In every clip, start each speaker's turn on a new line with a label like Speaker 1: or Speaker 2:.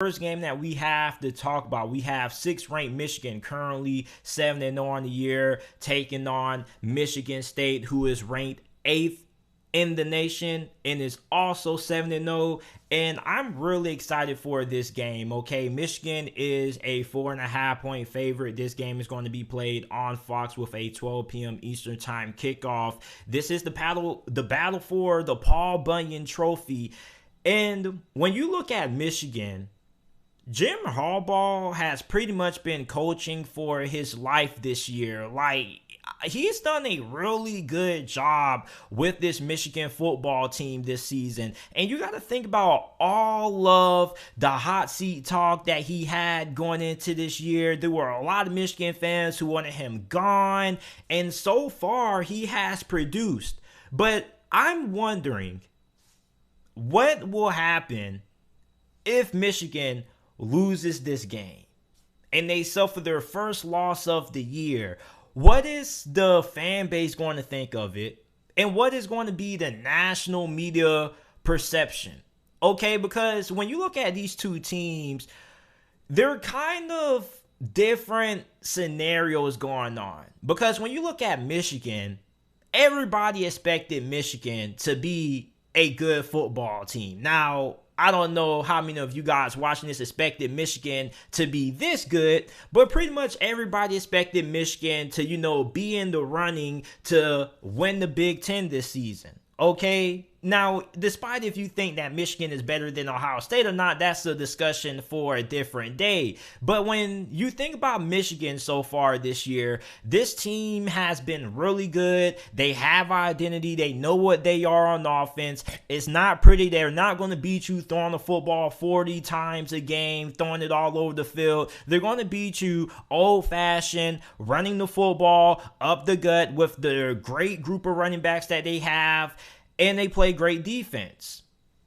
Speaker 1: First game that we have to talk about, we have 6th ranked Michigan, currently 7-0 on the year, taking on Michigan State, who is ranked 8th in the nation and is also 7-0. And I'm really excited for this game. Okay, Michigan is a 4.5-point favorite. This game is going to be played on Fox with a 12 p.m. Eastern time kickoff. This is the battle for the Paul Bunyan Trophy. And when you look at Michigan, Jim Harbaugh has pretty much been coaching for his life this year. Like, he's done a really good job with this Michigan football team this season. And you got to think about all of the hot seat talk that he had going into this year. There were a lot of Michigan fans who wanted him gone. And so far, he has produced. But I'm wondering, what will happen if Michigan loses this game and they suffer their first loss of the year? What is the fan base going to think of it? And what is going to be the national media perception? Okay, because when you look at these two teams, they're kind of different scenarios going on. Because when you look at Michigan, everybody expected Michigan to be a good football team. Now, I don't know how many of you guys watching this expected Michigan to be this good, but pretty much everybody expected Michigan to, be in the running to win the Big Ten this season. Okay? Now, despite if you think that Michigan is better than Ohio State or not, that's a discussion for a different day. But when you think about Michigan so far this year, this team has been really good. They have identity. They know what they are on offense. It's not pretty. They're not going to beat you throwing the football 40 times a game, throwing it all over the field. They're going to beat you old-fashioned, running the football up the gut with the great group of running backs that they have. And they play great defense.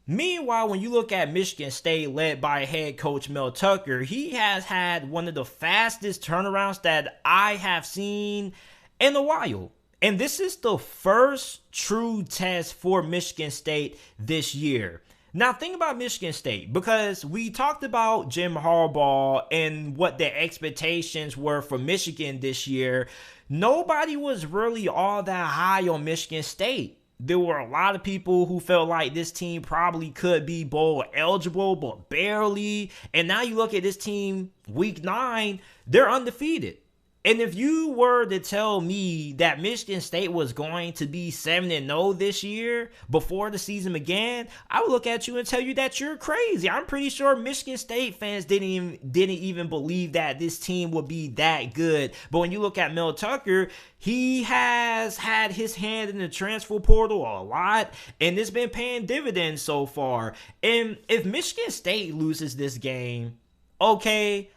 Speaker 1: Meanwhile, when you look at Michigan State, led by head coach Mel Tucker, he has had one of the fastest turnarounds that I have seen in a while. And this is the first true test for Michigan State this year. Now, think about Michigan State, because we talked about Jim Harbaugh and what the expectations were for Michigan this year. Nobody was really all that high on Michigan State. There were a lot of people who felt like this team probably could be bowl eligible, but barely. And now you look at this team, week 9, they're undefeated. And if you were to tell me that Michigan State was going to be 7-0 this year before the season began, I would look at you and tell you that you're crazy. I'm pretty sure Michigan State fans didn't even believe that this team would be that good. But when you look at Mel Tucker, he has had his hand in the transfer portal a lot, and it's been paying dividends so far. And if Michigan State loses this game, okay,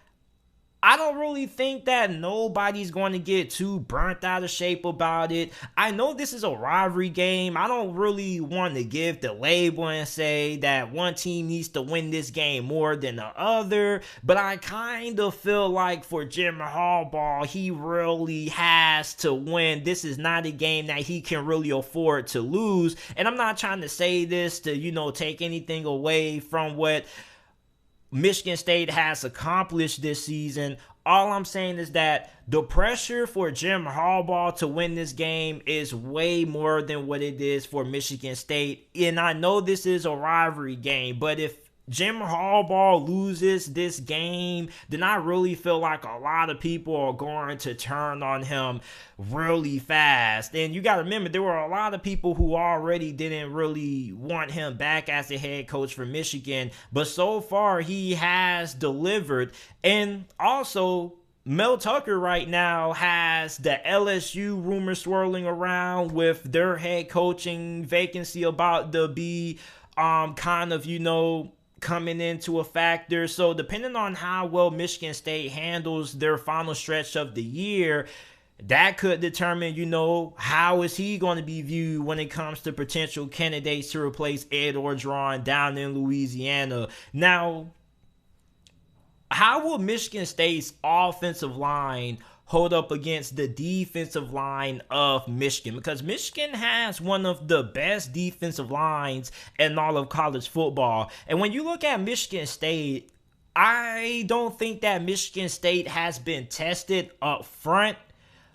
Speaker 1: I don't really think that nobody's going to get too burnt out of shape about it. I know this is a rivalry game. I don't really want to give the label and say that one team needs to win this game more than the other, but I kind of feel like for Jim Harbaugh, he really has to win. This is not a game that he can really afford to lose, and I'm not trying to say this to, take anything away from what Michigan State has accomplished this season. All I'm saying is that the pressure for Jim Harbaugh to win this game is way more than what it is for Michigan State. And I know this is a rivalry game, but if Jim Harbaugh loses this game, then I really feel like a lot of people are going to turn on him really fast. And you got to remember, there were a lot of people who already didn't really want him back as the head coach for Michigan. But so far, he has delivered. And also, Mel Tucker right now has the LSU rumor swirling around with their head coaching vacancy about to be coming into a factor. So depending on how well Michigan State handles their final stretch of the year, that could determine, how is he going to be viewed when it comes to potential candidates to replace Ed Orgeron down in Louisiana. Now, how will Michigan State's offensive line hold up against the defensive line of Michigan? Because Michigan has one of the best defensive lines in all of college football. And when you look at Michigan State, I don't think that Michigan State has been tested up front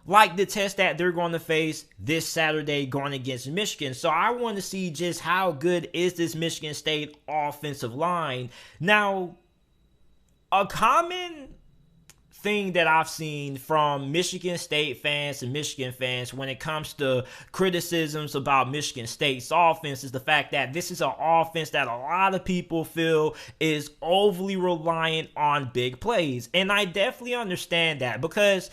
Speaker 1: like the test that they're going to face this Saturday going against Michigan. So I want to see just how good is this Michigan State offensive line. Now, a common thing that I've seen from Michigan State fans and Michigan fans when it comes to criticisms about Michigan State's offense is the fact that this is an offense that a lot of people feel is overly reliant on big plays. And I definitely understand that, because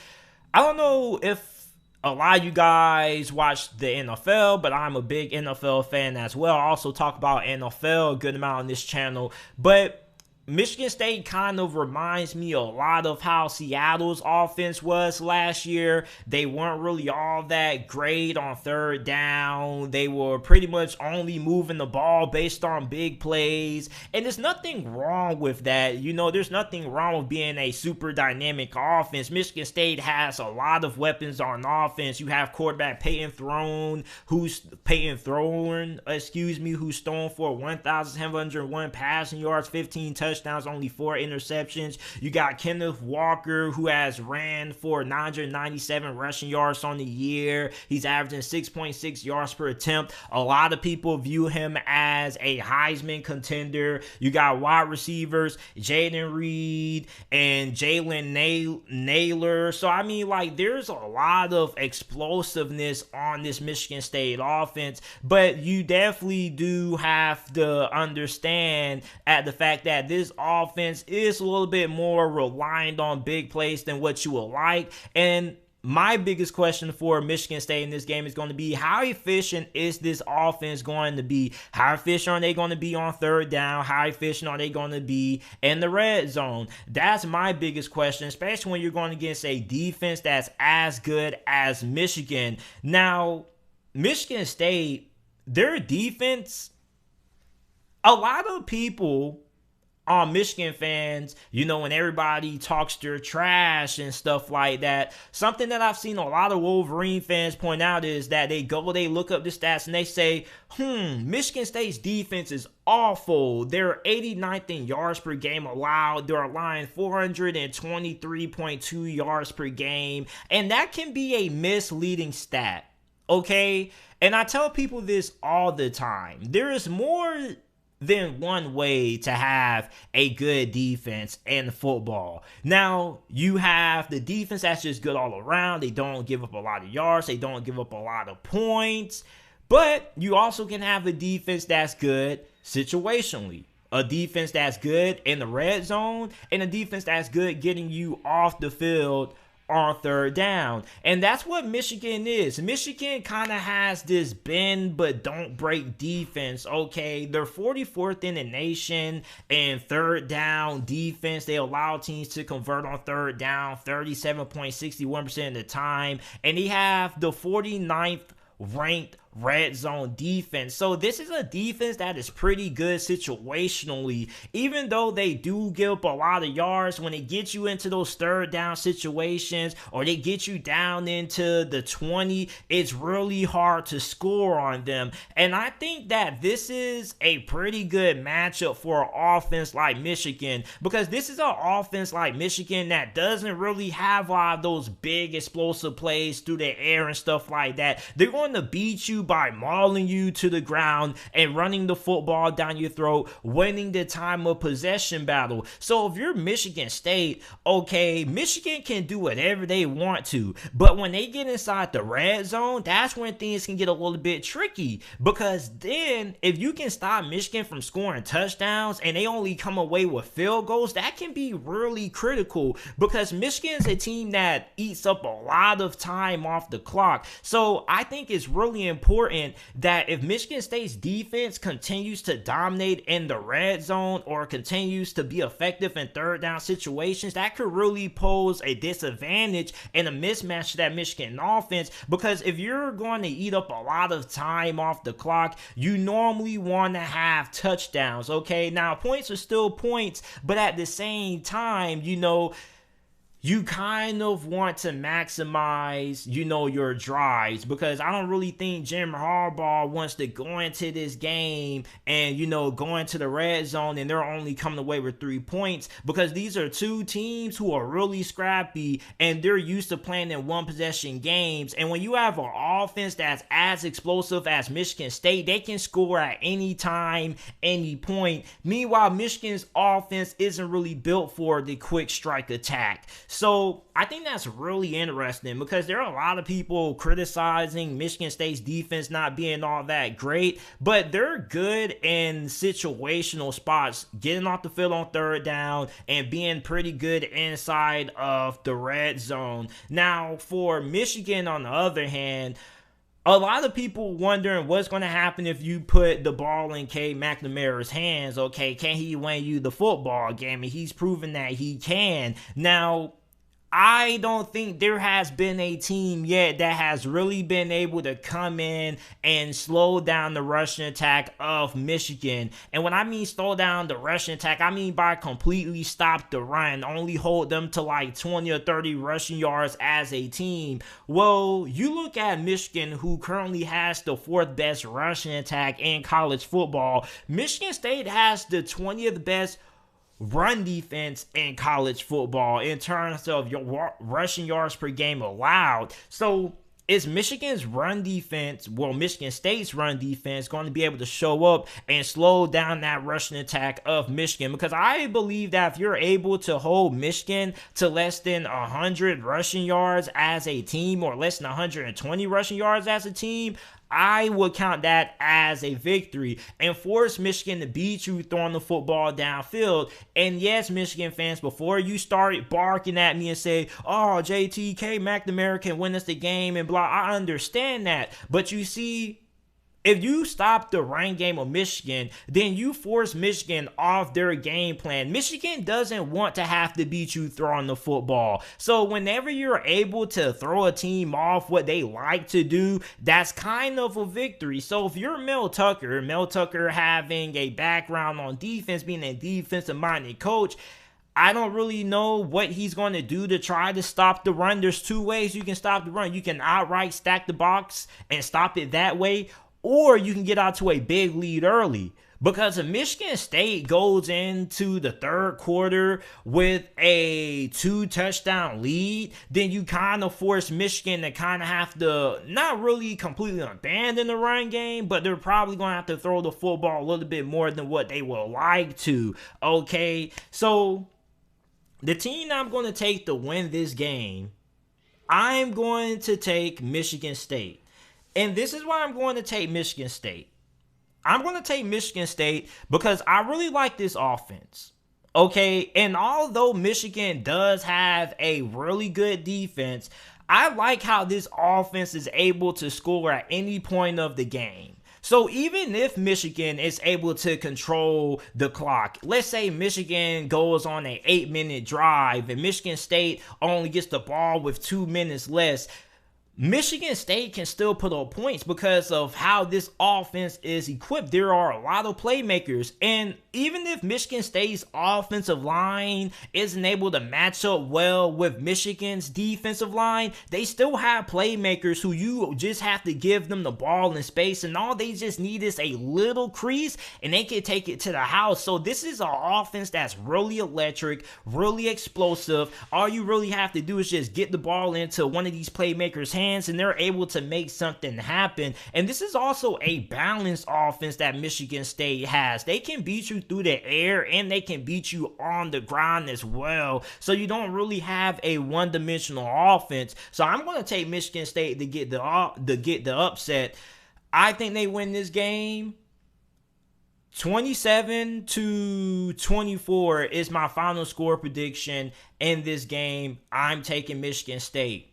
Speaker 1: I don't know if a lot of you guys watch the NFL, but I'm a big NFL fan as well. I also talk about NFL a good amount on this channel. But Michigan State kind of reminds me a lot of how Seattle's offense was last year. They weren't really all that great on third down. They were pretty much only moving the ball based on big plays. And there's nothing wrong with that. You know, there's nothing wrong with being a super dynamic offense. Michigan State has a lot of weapons on offense. You have quarterback Peyton Thorne, who's thrown for 1,701 passing yards, 15 touchdowns, only 4 interceptions. You got Kenneth Walker, who has ran for 997 rushing yards on the year. He's averaging 6.6 yards per attempt. A lot of people view him as a Heisman contender. You got wide receivers Jaden Reed and Jalen Naylor. So I mean, like, there's a lot of explosiveness on this Michigan State offense, but you definitely do have to understand at the fact that this offense is a little bit more reliant on big plays than what you will like. And my biggest question for Michigan State in this game is going to be, how efficient is this offense going to be? How efficient are they going to be on third down? How efficient are they going to be in the red zone? That's my biggest question, especially when you're going against a defense that's as good as Michigan. Now, Michigan State, their defense, a lot of people Michigan fans, you know, when everybody talks their trash and stuff like that, something that I've seen a lot of Wolverine fans point out is that they look up the stats and they say, Michigan State's defense is awful. They're 89th in yards per game allowed. They're allowing 423.2 yards per game. And that can be a misleading stat, okay? And I tell people this all the time. There is more than one way to have a good defense in football. Now, you have the defense that's just good all around. They don't give up a lot of yards. They don't give up a lot of points. But you also can have a defense that's good situationally. A defense that's good in the red zone, and a defense that's good getting you off the field on third down. And that's what Michigan is. Michigan kind of has this bend but don't break defense, okay? They're 44th in the nation in third down defense. They allow teams to convert on third down 37.61% of the time. And they have the 49th ranked red zone defense. So this is a defense that is pretty good situationally, even though they do give up a lot of yards. When it gets you into those third down situations, or they get you down into the 20, it's really hard to score on them. And I think that this is a pretty good matchup for an offense like Michigan, because this is an offense like Michigan that doesn't really have a lot of those big explosive plays through the air and stuff like that. They're going to beat you by mauling you to the ground and running the football down your throat, winning the time of possession battle. So if you're Michigan State, okay, Michigan can do whatever they want to, but when they get inside the red zone, that's when things can get a little bit tricky, because then if you can stop Michigan from scoring touchdowns and they only come away with field goals, that can be really critical, because Michigan's a team that eats up a lot of time off the clock. So I think it's really important that if Michigan State's defense continues to dominate in the red zone or continues to be effective in third down situations, that could really pose a disadvantage and a mismatch to that Michigan offense, because if you're going to eat up a lot of time off the clock, you normally want to have touchdowns, okay? Now, points are still points, but at the same time, you know, you kind of want to maximize, your drives, because I don't really think Jim Harbaugh wants to go into this game and, go into the red zone and they're only coming away with 3 points, because these are two teams who are really scrappy and they're used to playing in one possession games. And when you have an offense that's as explosive as Michigan State, they can score at any time, any point. Meanwhile, Michigan's offense isn't really built for the quick strike attack. So I think that's really interesting, because there are a lot of people criticizing Michigan State's defense not being all that great, but they're good in situational spots, getting off the field on third down and being pretty good inside of the red zone. Now, for Michigan, on the other hand, a lot of people wondering what's going to happen if you put the ball in Cade McNamara's hands. Okay, can he win you the football game? And he's proven that he can. Now, I don't think there has been a team yet that has really been able to come in and slow down the rushing attack of Michigan. And when I mean slow down the rushing attack, I mean by completely stop the run, only hold them to like 20 or 30 rushing yards as a team. Well, you look at Michigan, who currently has the 4th best rushing attack in college football. Michigan State has the 20th best run defense in college football in terms of your rushing yards per game allowed. So is Michigan's run defense, Michigan State's run defense, going to be able to show up and slow down that rushing attack of Michigan? Because I believe that if you're able to hold Michigan to less than 100 rushing yards as a team, or less than 120 rushing yards as a team, I would count that as a victory and force Michigan to beat you throwing the football downfield. And yes, Michigan fans, before you start barking at me and say, oh, JTK McNamara can win us the game and blah, I understand that. But you see, if you stop the run game of Michigan, then you force Michigan off their game plan. Michigan doesn't want to have to beat you throwing the football. So whenever you're able to throw a team off what they like to do, that's kind of a victory. So if you're Mel Tucker having a background on defense, being a defensive-minded coach, I don't really know what he's going to do to try to stop the run. There's two ways you can stop the run. You can outright stack the box and stop it that way, or you can get out to a big lead early. Because if Michigan State goes into the third quarter with a 2-touchdown lead, then you kind of force Michigan to kind of have to not really completely abandon the run game, but they're probably going to have to throw the football a little bit more than what they would like to. Okay, so the team I'm going to take to win this game, I'm going to take Michigan State. And this is why I'm going to take Michigan State. I'm going to take Michigan State because I really like this offense. Okay, and although Michigan does have a really good defense, I like how this offense is able to score at any point of the game. So even if Michigan is able to control the clock, let's say Michigan goes on an 8-minute drive and Michigan State only gets the ball with 2 minutes less, Michigan State can still put up points because of how this offense is equipped. There are a lot of playmakers, and even if Michigan State's offensive line isn't able to match up well with Michigan's defensive line, they still have playmakers who you just have to give them the ball in space, and all they just need is a little crease, and they can take it to the house. So this is an offense that's really electric, really explosive. All you really have to do is just get the ball into one of these playmakers' hands, and they're able to make something happen. And this is also a balanced offense that Michigan State has. They can beat you through the air and they can beat you on the ground as well. So you don't really have a one-dimensional offense. So I'm going to take Michigan State to get the upset. I think they win this game 27-24 is my final score prediction in this game. I'm taking Michigan State.